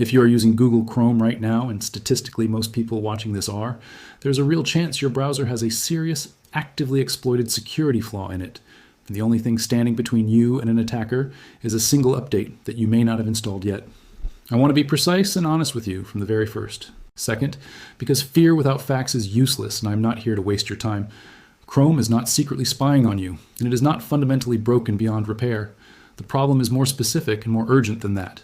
If you are using Google Chrome right now, and statistically most people watching this are, there's a real chance your browser has a serious, actively exploited security flaw in it. And the only thing standing between you and an attacker is a single update that you may not have installed yet. I want to be precise and honest with you from the very first. Second, because fear without facts is useless, and I'm not here to waste your time. Chrome is not secretly spying on you, and it is not fundamentally broken beyond repair. The problem is more specific and more urgent than that.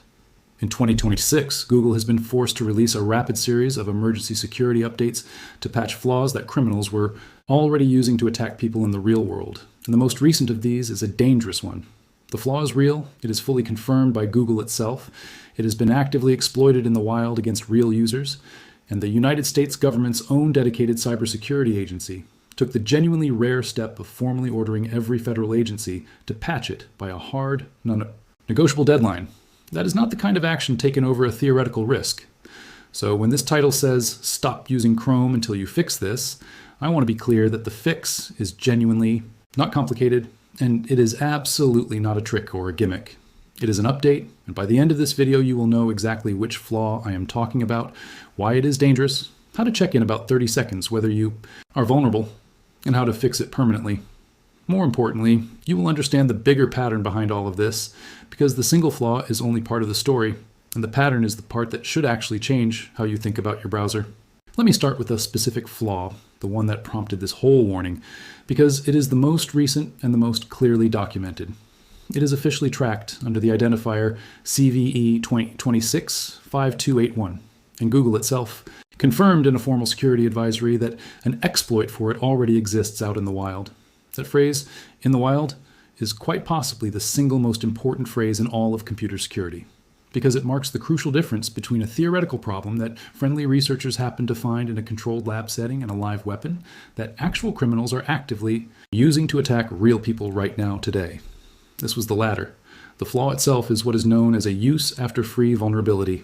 In 2026, Google has been forced to release a rapid series of emergency security updates to patch flaws that criminals were already using to attack people in the real world. And the most recent of these is a dangerous one. The flaw is real, it is fully confirmed by Google itself, it has been actively exploited in the wild against real users, and the United States government's own dedicated cybersecurity agency took the genuinely rare step of formally ordering every federal agency to patch it by a hard, non-negotiable deadline. That is not the kind of action taken over a theoretical risk. So when this title says, "Stop using Chrome until you fix this," I want to be clear that the fix is genuinely not complicated, and it is absolutely not a trick or a gimmick. It is an update, and by the end of this video you will know exactly which flaw I am talking about, why it is dangerous, how to check in about 30 seconds whether you are vulnerable, and how to fix it permanently. More importantly, you will understand the bigger pattern behind all of this, because the single flaw is only part of the story, and the pattern is the part that should actually change how you think about your browser. Let me start with a specific flaw, the one that prompted this whole warning, because it is the most recent and the most clearly documented. It is officially tracked under the identifier CVE 2026-5281, and Google itself confirmed in a formal security advisory that an exploit for it already exists out in the wild. That phrase, "in the wild," is quite possibly the single most important phrase in all of computer security, because it marks the crucial difference between a theoretical problem that friendly researchers happen to find in a controlled lab setting and a live weapon that actual criminals are actively using to attack real people right now today. This was the latter. The flaw itself is what is known as a use after free vulnerability,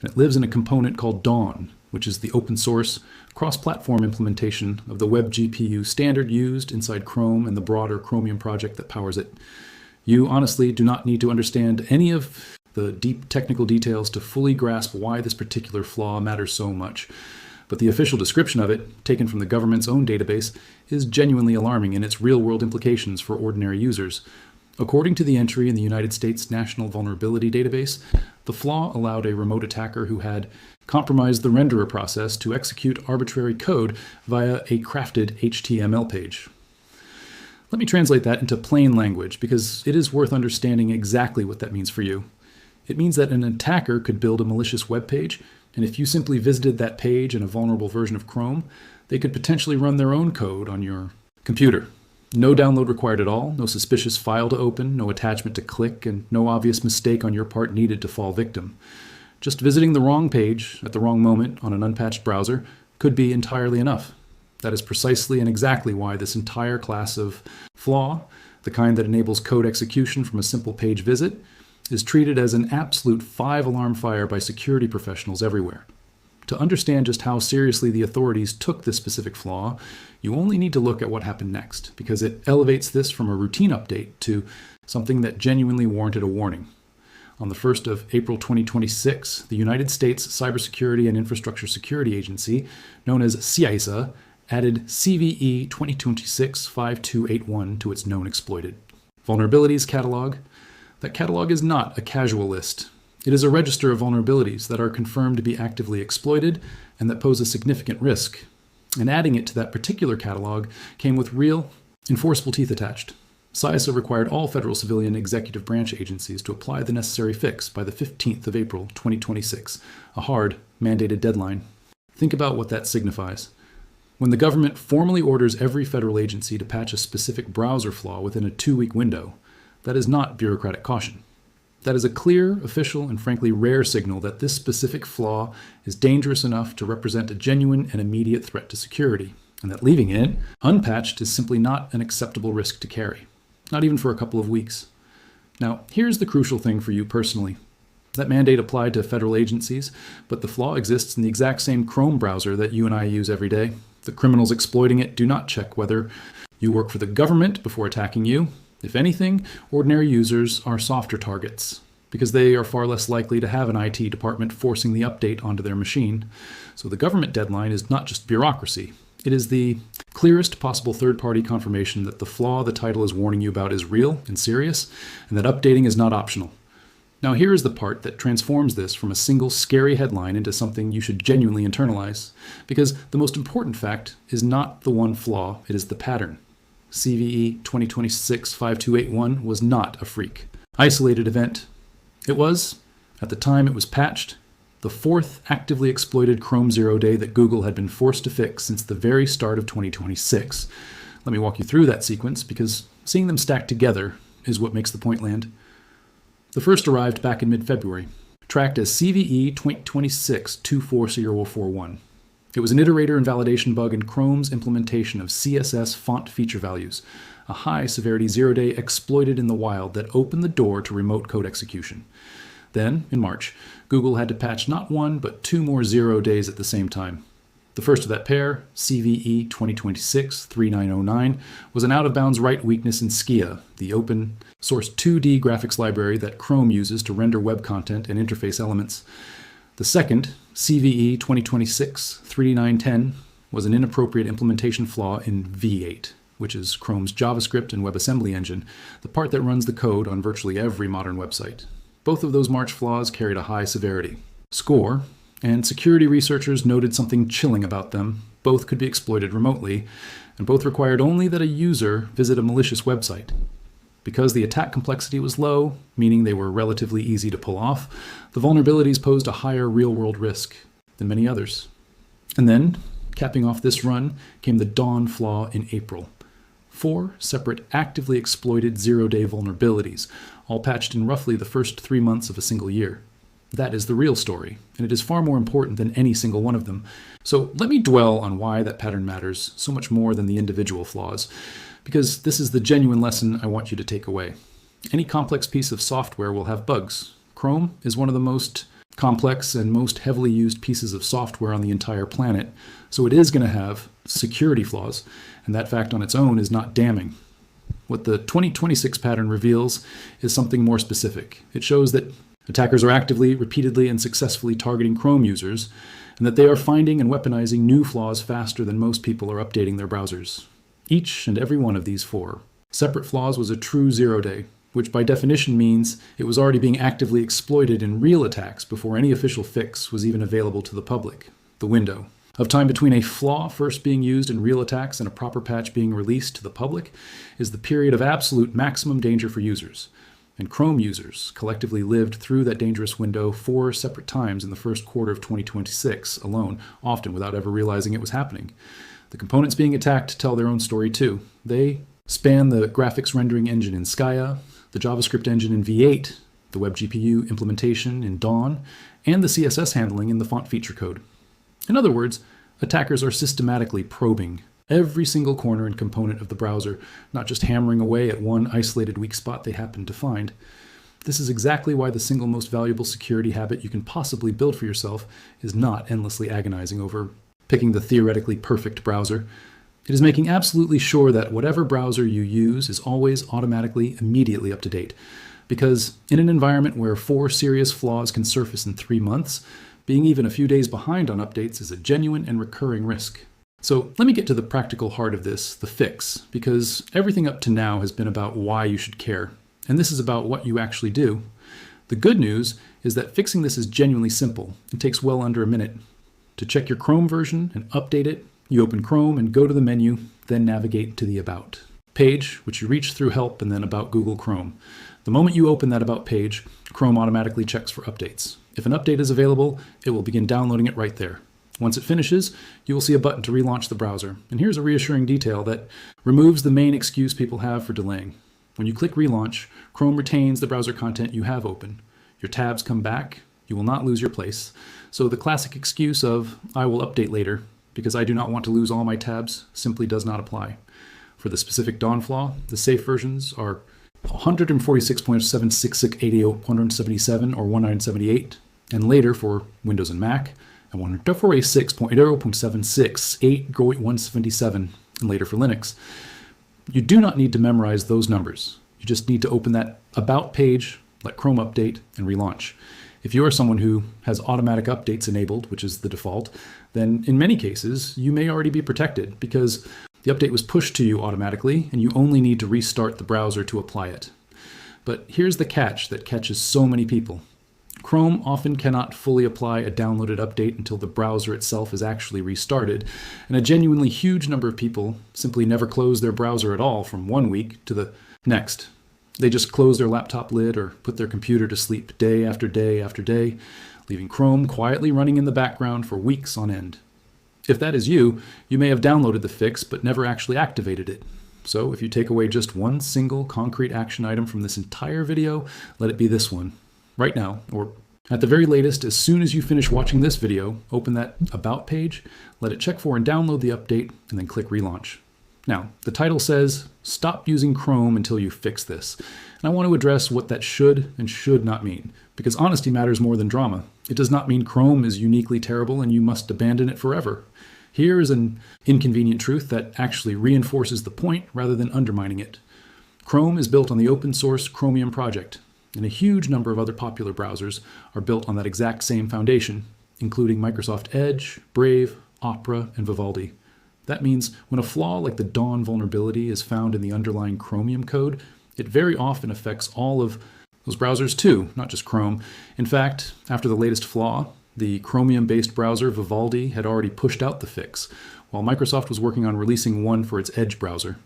and it lives in a component called Dawn, which is the open source, cross-platform implementation of the WebGPU standard used inside Chrome and the broader Chromium project that powers it. You honestly do not need to understand any of the deep technical details to fully grasp why this particular flaw matters so much, but the official description of it, taken from the government's own database, is genuinely alarming in its real-world implications for ordinary users. According to the entry in the United States National Vulnerability Database, the flaw allowed a remote attacker who had compromised the renderer process to execute arbitrary code via a crafted HTML page. Let me translate that into plain language, because it is worth understanding exactly what that means for you. It means that an attacker could build a malicious web page, and if you simply visited that page in a vulnerable version of Chrome, they could potentially run their own code on your computer. No download required at all, no suspicious file to open, no attachment to click, and no obvious mistake on your part needed to fall victim. Just visiting the wrong page at the wrong moment on an unpatched browser could be entirely enough. That is precisely and exactly why this entire class of flaw, the kind that enables code execution from a simple page visit, is treated as an absolute five-alarm fire by security professionals everywhere. To understand just how seriously the authorities took this specific flaw, you only need to look at what happened next, because it elevates this from a routine update to something that genuinely warranted a warning. On the 1st of April 2026, the United States Cybersecurity and Infrastructure Security Agency, known as CISA, added CVE 2026-5281 to its known exploited vulnerabilities catalog. That catalog is not a casual list. It is a register of vulnerabilities that are confirmed to be actively exploited and that pose a significant risk. And adding it to that particular catalog came with real, enforceable teeth attached. CISA required all federal civilian executive branch agencies to apply the necessary fix by the 15th of April 2026, a hard, mandated deadline. Think about what that signifies. When the government formally orders every federal agency to patch a specific browser flaw within a 2-week window, that is not bureaucratic caution. That is a clear, official, and frankly rare signal that this specific flaw is dangerous enough to represent a genuine and immediate threat to security, and that leaving it unpatched is simply not an acceptable risk to carry, not even for a couple of weeks. Now, here's the crucial thing for you personally. That mandate applied to federal agencies, but the flaw exists in the exact same Chrome browser that you and I use every day. The criminals exploiting it do not check whether you work for the government before attacking you. If anything, ordinary users are softer targets. because they are far less likely to have an IT department forcing the update onto their machine. So the government deadline is not just bureaucracy. It is the clearest possible third-party confirmation that the flaw the title is warning you about is real and serious, and that updating is not optional. Now here is the part that transforms this from a single scary headline into something you should genuinely internalize, because the most important fact is not the one flaw, it is the pattern. CVE 2026-5281 was not a freak, isolated event. It was, at the time it was patched, the fourth actively exploited Chrome zero day that Google had been forced to fix since the very start of 2026. Let me walk you through that sequence, because seeing them stacked together is what makes the point land. The first arrived back in mid-February, tracked as CVE 2026-244041. It was an iterator and validation bug in Chrome's implementation of CSS font feature values, a high-severity zero-day exploited in the wild that opened the door to remote code execution. Then, in March, Google had to patch not one, but two more zero days at the same time. The first of that pair, CVE 2026-3909, was an out-of-bounds write weakness in Skia, the open-source 2D graphics library that Chrome uses to render web content and interface elements. The second, CVE 2026-3910, was an inappropriate implementation flaw in V8, which is Chrome's JavaScript and WebAssembly engine, the part that runs the code on virtually every modern website. Both of those March flaws carried a high severity. SCORE and security researchers noted something chilling about them. Both could be exploited remotely, and both required only that a user visit a malicious website. Because the attack complexity was low, meaning they were relatively easy to pull off, the vulnerabilities posed a higher real-world risk than many others. And then, capping off this run, came the Dawn flaw in April. 4 separate actively exploited zero-day vulnerabilities, all patched in roughly the first 3 months of a single year. That is the real story, and it is far more important than any single one of them. So let me dwell on why that pattern matters so much more than the individual flaws, because this is the genuine lesson I want you to take away. Any complex piece of software will have bugs. Chrome is one of the most complex and most heavily used pieces of software on the entire planet, so it is going to have security flaws, and that fact on its own is not damning. What the 2026 pattern reveals is something more specific. It shows that attackers are actively, repeatedly, and successfully targeting Chrome users, and that they are finding and weaponizing new flaws faster than most people are updating their browsers. Each and every one of these 4 separate flaws was a true zero-day, which by definition means it was already being actively exploited in real attacks before any official fix was even available to the public. The window of time between a flaw first being used in real attacks and a proper patch being released to the public is the period of absolute maximum danger for users. And Chrome users collectively lived through that dangerous window 4 separate times in the first quarter of 2026 alone, often without ever realizing it was happening. The components being attacked tell their own story too. They span the graphics rendering engine in Skia, the JavaScript engine in V8, the WebGPU implementation in Dawn, and the CSS handling in the font feature code. In other words, attackers are systematically probing every single corner and component of the browser, not just hammering away at one isolated weak spot they happen to find. This is exactly why the single most valuable security habit you can possibly build for yourself is not endlessly agonizing over picking the theoretically perfect browser. It is making absolutely sure that whatever browser you use is always automatically, immediately up to date. Because in an environment where 4 serious flaws can surface in 3 months, being even a few days behind on updates is a genuine and recurring risk. So let me get to the practical heart of this, the fix, because everything up to now has been about why you should care, and this is about what you actually do. The good news is that fixing this is genuinely simple. It takes well under a minute. To check your Chrome version and update it, you open Chrome and go to the menu, then navigate to the About page, which you reach through Help and then About Google Chrome. The moment you open that About page, Chrome automatically checks for updates. If an update is available, it will begin downloading it right there. Once it finishes, you will see a button to relaunch the browser. And here's a reassuring detail that removes the main excuse people have for delaying. When you click Relaunch, Chrome retains the browser content you have open. Your tabs come back. You will not lose your place. So the classic excuse of, I will update later, because I do not want to lose all my tabs, simply does not apply. For the specific Dawn flaw, the safe versions are 146.766.80.177 or 1978, and later for Windows and Mac, and 146.0.768.177, and later for Linux. You do not need to memorize those numbers. You just need to open that About page let Chrome update, and relaunch. If you are someone who has automatic updates enabled, which is the default, then in many cases, you may already be protected because the update was pushed to you automatically and you only need to restart the browser to apply it. But here's the catch that catches so many people. Chrome often cannot fully apply a downloaded update until the browser itself is actually restarted, and a genuinely huge number of people simply never close their browser at all from one week to the next. They just close their laptop lid or put their computer to sleep day after day after day, leaving Chrome quietly running in the background for weeks on end. If that is you, you may have downloaded the fix but never actually activated it. So if you take away just one single concrete action item from this entire video, let it be this one. Right now, or at the very latest, as soon as you finish watching this video, open that About page, let it check for and download the update, and then click Relaunch. Now, the title says, Stop using Chrome until you fix this. And I want to address what that should and should not mean, because honesty matters more than drama. It does not mean Chrome is uniquely terrible and you must abandon it forever. Here is an inconvenient truth that actually reinforces the point rather than undermining it. Chrome is built on the open source Chromium project, and a huge number of other popular browsers are built on that exact same foundation, including Microsoft Edge, Brave, Opera, and Vivaldi. That means when a flaw like the Dawn vulnerability is found in the underlying Chromium code, it very often affects all of those browsers too, not just Chrome. In fact, after the latest flaw, the Chromium-based browser Vivaldi had already pushed out the fix, while Microsoft was working on releasing one for its Edge browser.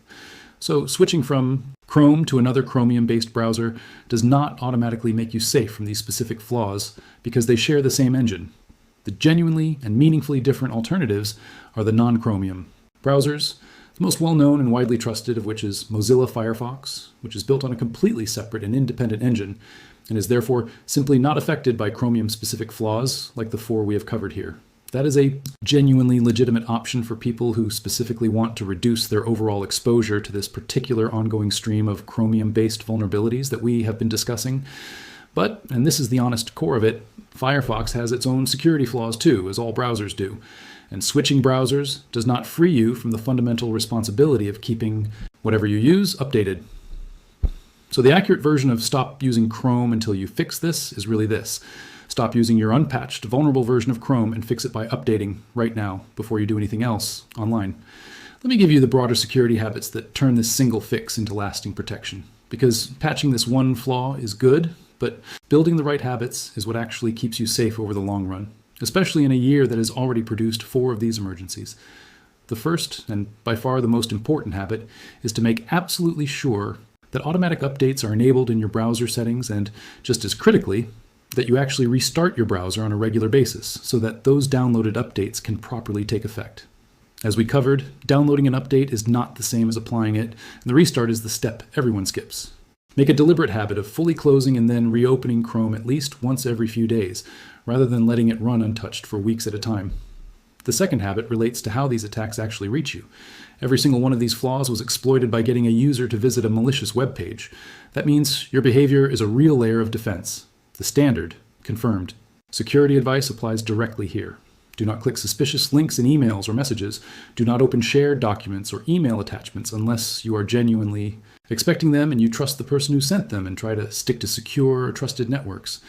So switching from Chrome to another Chromium-based browser does not automatically make you safe from these specific flaws because they share the same engine. The genuinely and meaningfully different alternatives are the non-Chromium browsers, the most well-known and widely trusted of which is Mozilla Firefox, which is built on a completely separate and independent engine, and is therefore simply not affected by Chromium-specific flaws like the 4 we have covered here. That is a genuinely legitimate option for people who specifically want to reduce their overall exposure to this particular ongoing stream of Chromium-based vulnerabilities that we have been discussing. But, and this is the honest core of it, Firefox has its own security flaws too, as all browsers do. And switching browsers does not free you from the fundamental responsibility of keeping whatever you use updated. So the accurate version of stop using Chrome until you fix this is really this. Stop using your unpatched, vulnerable version of Chrome and fix it by updating right now before you do anything else online. Let me give you the broader security habits that turn this single fix into lasting protection. Because patching this one flaw is good, but building the right habits is what actually keeps you safe over the long run, especially in a year that has already produced 4 of these emergencies. The first, and by far the most important habit, is to make absolutely sure that automatic updates are enabled in your browser settings and, just as critically, that you actually restart your browser on a regular basis so that those downloaded updates can properly take effect. As we covered, downloading an update is not the same as applying it, and the restart is the step everyone skips. Make a deliberate habit of fully closing and then reopening Chrome at least once every few days, rather than letting it run untouched for weeks at a time. The second habit relates to how these attacks actually reach you. Every single one of these flaws was exploited by getting a user to visit a malicious web page. That means your behavior is a real layer of defense. The standard, confirmed. Security advice applies directly here. Do not click suspicious links in emails or messages. Do not open shared documents or email attachments unless you are genuinely expecting them and you trust the person who sent them, and try to stick to secure or trusted networks.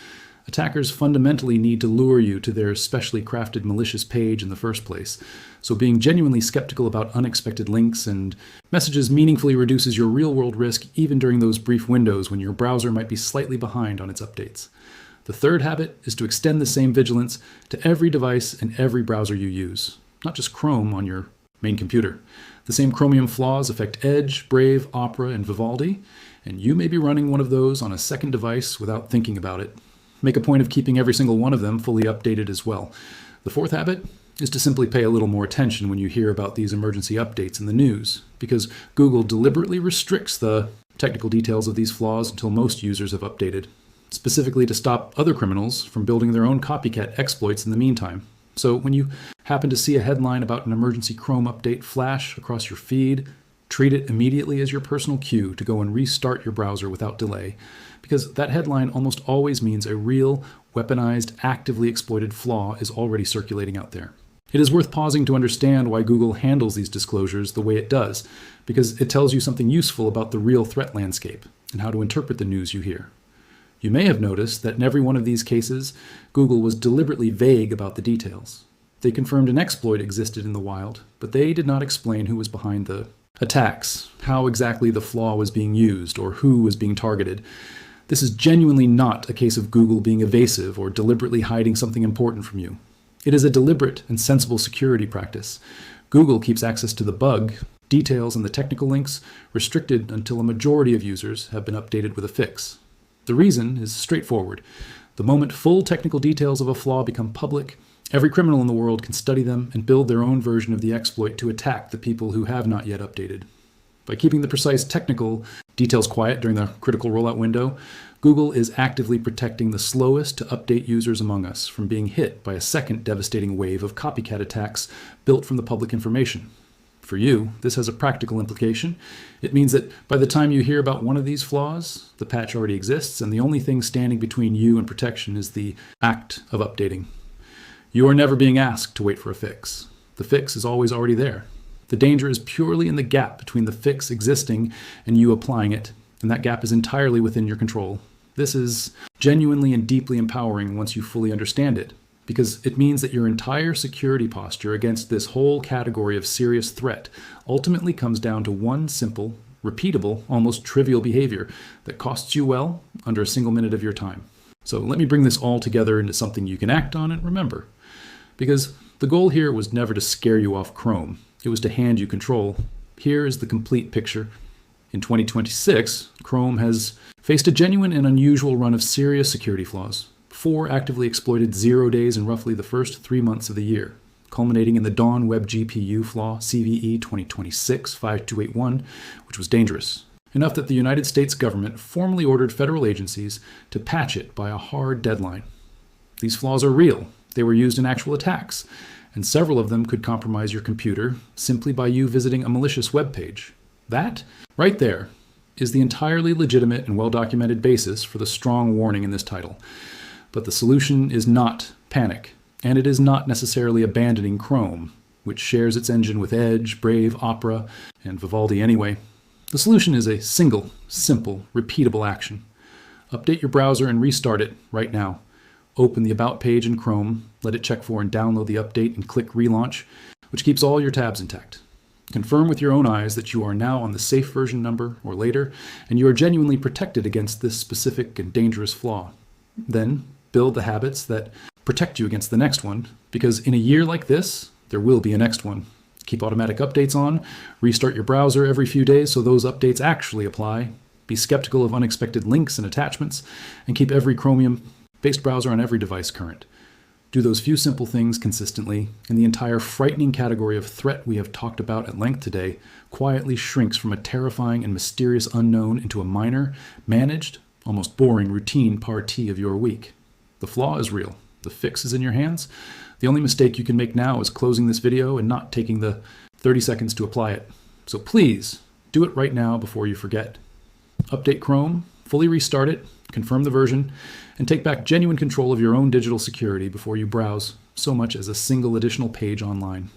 Attackers fundamentally need to lure you to their specially crafted malicious page in the first place. So being genuinely skeptical about unexpected links and messages meaningfully reduces your real-world risk even during those brief windows when your browser might be slightly behind on its updates. The third habit is to extend the same vigilance to every device and every browser you use, not just Chrome on your main computer. The same Chromium flaws affect Edge, Brave, Opera, and Vivaldi, and you may be running one of those on a second device without thinking about it. Make a point of keeping every single one of them fully updated as well. The fourth habit is to simply pay a little more attention when you hear about these emergency updates in the news, because Google deliberately restricts the technical details of these flaws until most users have updated, specifically to stop other criminals from building their own copycat exploits in the meantime. So when you happen to see a headline about an emergency Chrome update flash across your feed, treat it immediately as your personal cue to go and restart your browser without delay, because that headline almost always means a real, weaponized, actively exploited flaw is already circulating out there. It is worth pausing to understand why Google handles these disclosures the way it does, because it tells you something useful about the real threat landscape and how to interpret the news you hear. You may have noticed that in every one of these cases, Google was deliberately vague about the details. They confirmed an exploit existed in the wild, but they did not explain who was behind the attacks, how exactly the flaw was being used, or who was being targeted. This is genuinely not a case of Google being evasive or deliberately hiding something important from you. It is a deliberate and sensible security practice. Google keeps access to the bug, details, and the technical links restricted until a majority of users have been updated with a fix. The reason is straightforward. The moment full technical details of a flaw become public, every criminal in the world can study them and build their own version of the exploit to attack the people who have not yet updated. By keeping the precise technical details quiet during the critical rollout window, Google is actively protecting the slowest to update users among us from being hit by a second devastating wave of copycat attacks built from the public information. For you, this has a practical implication. It means that by the time you hear about one of these flaws, the patch already exists, and the only thing standing between you and protection is the act of updating. You are never being asked to wait for a fix. The fix is always already there. The danger is purely in the gap between the fix existing and you applying it, and that gap is entirely within your control. This is genuinely and deeply empowering once you fully understand it, because it means that your entire security posture against this whole category of serious threat ultimately comes down to one simple, repeatable, almost trivial behavior that costs you well under a single minute of your time. So let me bring this all together into something you can act on and remember. Because the goal here was never to scare you off Chrome. It was to hand you control. Here is the complete picture. In 2026, Chrome has faced a genuine and unusual run of serious security flaws. 4 actively exploited 0 days in roughly the first 3 months of the year, culminating in the Dawn Web GPU flaw CVE 2026-5281, which was dangerous. Enough that the United States government formally ordered federal agencies to patch it by a hard deadline. These flaws are real. They were used in actual attacks, and several of them could compromise your computer simply by you visiting a malicious web page. That, right there, is the entirely legitimate and well-documented basis for the strong warning in this title. But the solution is not panic, and it is not necessarily abandoning Chrome, which shares its engine with Edge, Brave, Opera, and Vivaldi anyway. The solution is a single, simple, repeatable action. Update your browser and restart it right now. Open the About page in Chrome, let it check for and download the update, and click Relaunch, which keeps all your tabs intact. Confirm with your own eyes that you are now on the safe version number or later, and you are genuinely protected against this specific and dangerous flaw. Then, build the habits that protect you against the next one, because in a year like this, there will be a next one. Keep automatic updates on, restart your browser every few days so those updates actually apply, be skeptical of unexpected links and attachments, and keep every Chromium-based browser on every device current. Do those few simple things consistently, and the entire frightening category of threat we have talked about at length today quietly shrinks from a terrifying and mysterious unknown into a minor, managed, almost boring routine partie of your week. The flaw is real. The fix is in your hands. The only mistake you can make now is closing this video and not taking the 30 seconds to apply it. So please, do it right now before you forget. Update Chrome, fully restart it, confirm the version, and take back genuine control of your own digital security before you browse so much as a single additional page online.